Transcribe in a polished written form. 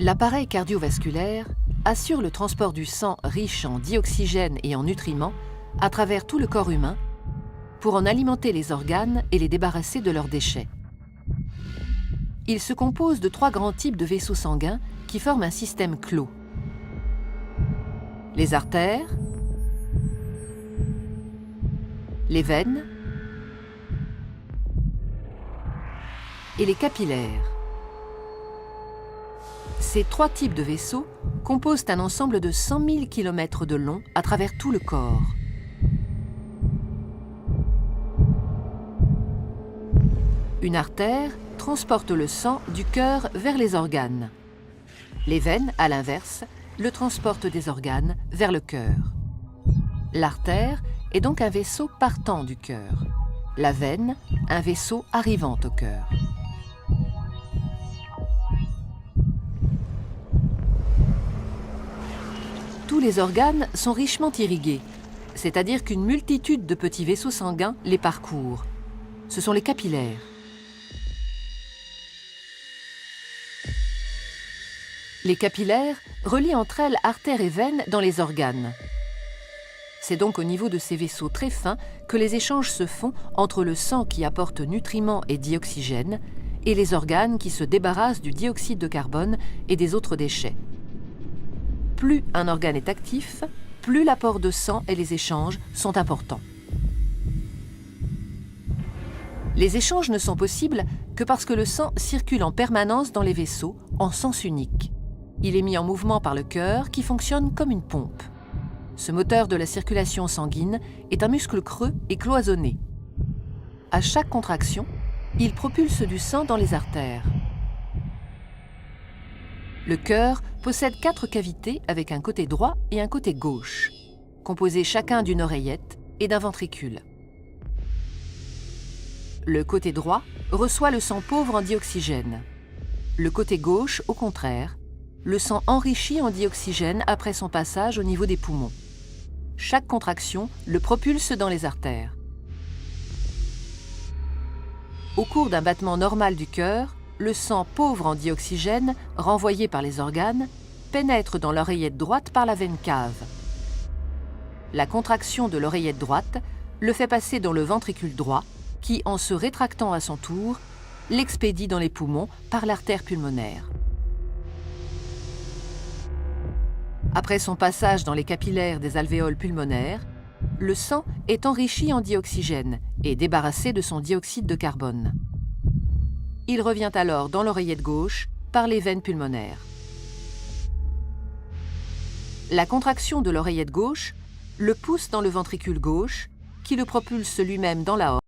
L'appareil cardiovasculaire assure le transport du sang riche en dioxygène et en nutriments à travers tout le corps humain pour en alimenter les organes et les débarrasser de leurs déchets. Il se compose de 3 grands types de vaisseaux sanguins qui forment un système clos. Les artères, les veines et les capillaires. Ces 3 types de vaisseaux composent un ensemble de 100 000 km de long à travers tout le corps. Une artère transporte le sang du cœur vers les organes. Les veines, à l'inverse, le transportent des organes vers le cœur. L'artère est donc un vaisseau partant du cœur. La veine, un vaisseau arrivant au cœur. Tous les organes sont richement irrigués, c'est-à-dire qu'une multitude de petits vaisseaux sanguins les parcourent. Ce sont les capillaires. Les capillaires relient entre elles artères et veines dans les organes. C'est donc au niveau de ces vaisseaux très fins que les échanges se font entre le sang qui apporte nutriments et dioxygène et les organes qui se débarrassent du dioxyde de carbone et des autres déchets. Plus un organe est actif, plus l'apport de sang et les échanges sont importants. Les échanges ne sont possibles que parce que le sang circule en permanence dans les vaisseaux en sens unique. Il est mis en mouvement par le cœur qui fonctionne comme une pompe. Ce moteur de la circulation sanguine est un muscle creux et cloisonné. À chaque contraction, il propulse du sang dans les artères. Le cœur possède 4 cavités avec un côté droit et un côté gauche, composés chacun d'une oreillette et d'un ventricule. Le côté droit reçoit le sang pauvre en dioxygène. Le côté gauche, au contraire, le sang enrichi en dioxygène après son passage au niveau des poumons. Chaque contraction le propulse dans les artères. Au cours d'un battement normal du cœur, le sang pauvre en dioxygène, renvoyé par les organes, pénètre dans l'oreillette droite par la veine cave. La contraction de l'oreillette droite le fait passer dans le ventricule droit, qui, en se rétractant à son tour, l'expédie dans les poumons par l'artère pulmonaire. Après son passage dans les capillaires des alvéoles pulmonaires, le sang est enrichi en dioxygène et débarrassé de son dioxyde de carbone. Il revient alors dans l'oreillette gauche par les veines pulmonaires. La contraction de l'oreillette gauche le pousse dans le ventricule gauche, qui le propulse lui-même dans l'aorte.